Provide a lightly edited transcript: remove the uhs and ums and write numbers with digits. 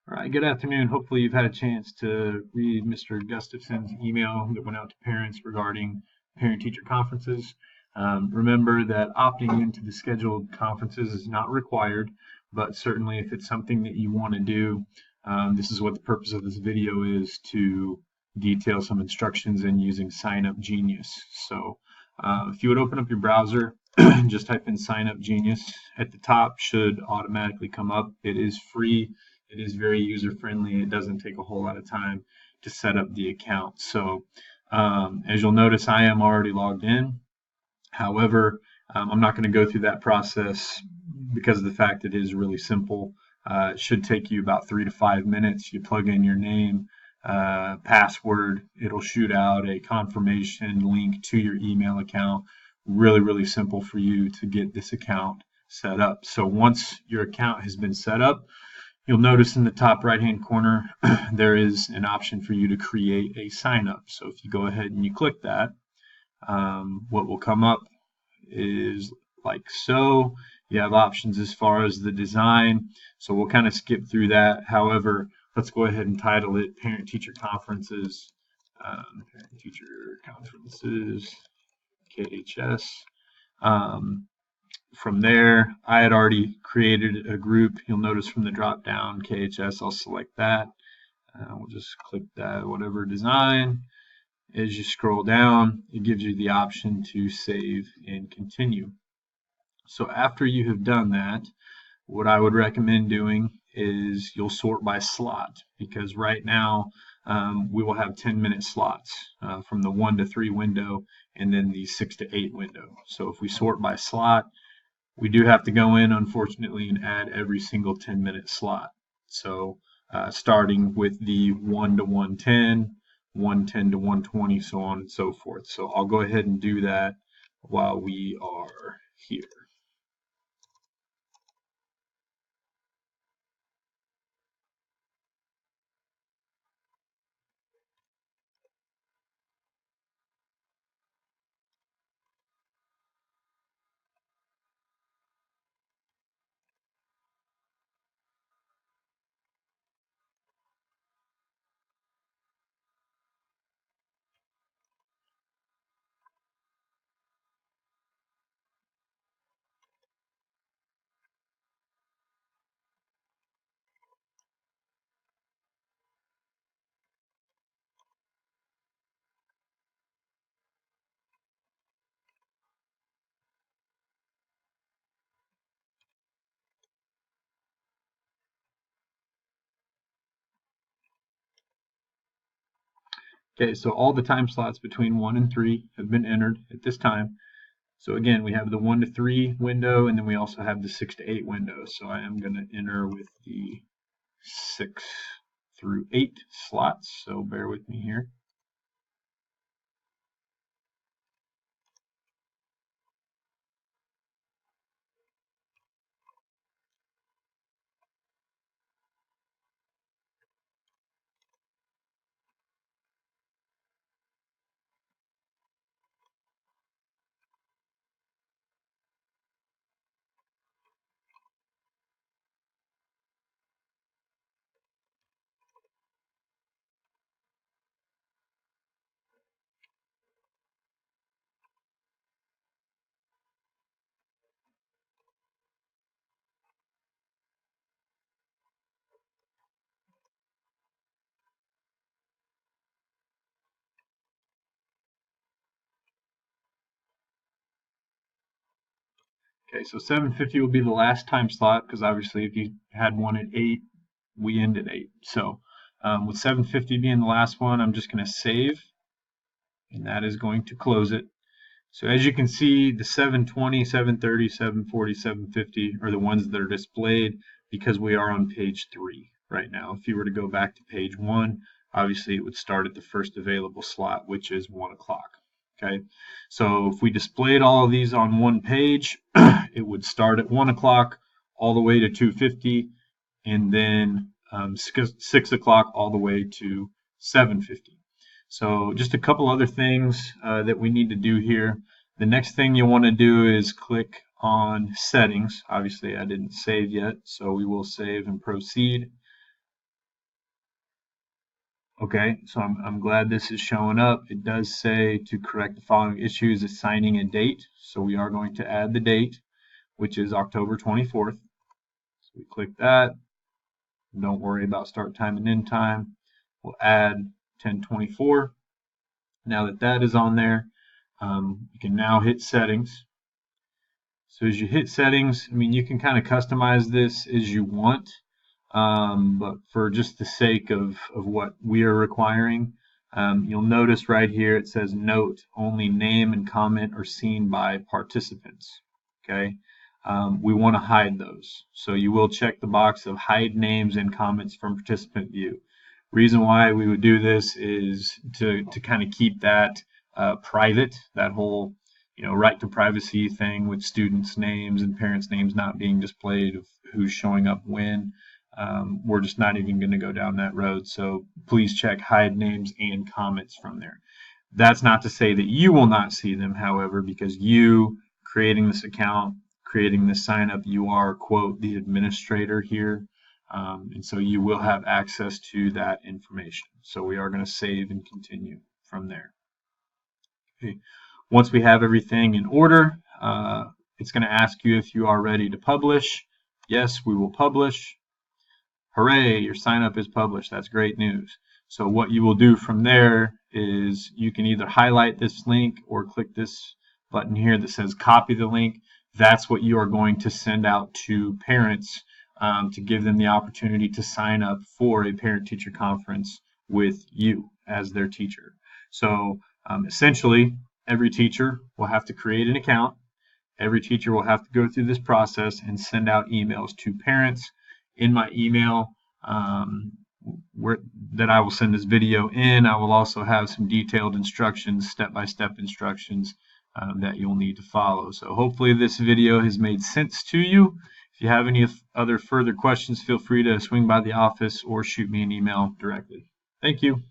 All right, good afternoon. Hopefully you've had a chance to read Mr. Gustafson's email that went out to parents regarding parent-teacher conferences. Remember that opting into the scheduled conferences is not required, but certainly if it's something that you want to do, this is what the purpose of this video is, to detail some instructions in using Sign Up Genius. So if you would open up your browser, just type in Sign Up Genius. At the top should automatically come up. It is free. It is very user friendly. It doesn't take a whole lot of time to set up the account. So as you'll notice, I am already logged in. However, I'm not going to go through that process because of the fact that it is really simple. It should take you about 3 to 5 minutes. You plug in your name, password. It'll shoot out a confirmation link to your email account. Really, really simple for you to get this account set up. So once your account has been set up, you'll notice in the top right-hand corner, there is an option for you to create a sign up. So if you go ahead and you click that, what will come up is like so. You have options as far as the design. So we'll kind of skip through that. However, let's go ahead and title it Parent-Teacher Conferences, Parent-Teacher Conferences, KHS. From there, I had already created a group. You'll notice from the drop down KHS, I'll select that. We'll just click that, whatever design. As you scroll down, it gives you the option to save and continue. So after you have done that, what I would recommend doing is you'll sort by slot, because right now we will have 10-minute slots from the 1 to 3 window and then the 6 to 8 window. So if we sort by slot, we do have to go in, unfortunately, and add every single 10-minute slot. So starting with the 1 to 110, 110 to 120, so on and so forth. So I'll go ahead and do that while we are here. Okay, so all the time slots between 1 and 3 have been entered at this time. So again, we have the 1 to 3 window, and then we also have the 6 to 8 window. So I am going to enter with the 6 through 8 slots, so bear with me here. Okay, so 7:50 will be the last time slot, because obviously if you had one at 8, we end at 8. So with 7:50 being the last one, I'm just going to save, and that is going to close it. So as you can see, the 7:20, 7:30, 7:40, 7:50 are the ones that are displayed because we are on page 3 right now. If you were to go back to page 1, obviously it would start at the first available slot, which is 1 o'clock. Okay, so if we displayed all of these on one page, it would start at 1 o'clock all the way to 2:50, and then 6 o'clock all the way to 7:50. So just a couple other things that we need to do here. The next thing you want to do is click on settings. Obviously I didn't save yet, so we will save and proceed. Okay, so I'm glad this is showing up. It does say to correct the following issues, assigning a date. So we are going to add the date, which is October 24th. So we click that. Don't worry about start time and end time. We'll add 10/24. Now that that is on there, you can now hit settings. So as you hit settings, I mean, you can kind of customize this as you want. But for just the sake of what we are requiring, you'll notice right here it says note only name and comment are seen by participants. Okay, we want to hide those, so you will check the box of hide names and comments from participant view. Reason why we would do this is to kind of keep that private, that whole right to privacy thing with students' names and parents' names not being displayed of who's showing up when. We're just not even going to go down that road. So please check hide names and comments from there. That's not to say that you will not see them, however, because you creating this account, creating this sign up, you are, quote, the administrator here. And so you will have access to that information. So we are going to save and continue from there. Okay. Once we have everything in order, it's going to ask you if you are ready to publish. Yes, we will publish. Hooray, your sign up is published. That's great news. So what you will do from there is you can either highlight this link or click this button here that says copy the link. That's what you are going to send out to parents to give them the opportunity to sign up for a parent-teacher conference with you as their teacher. So essentially, every teacher will have to create an account. Every teacher will have to go through this process and send out emails to parents. In my email that I will send this video in, I will also have some detailed instructions, step-by-step instructions that you'll need to follow. So hopefully this video has made sense to you. If you have any other further questions, feel free to swing by the office or shoot me an email directly. Thank you.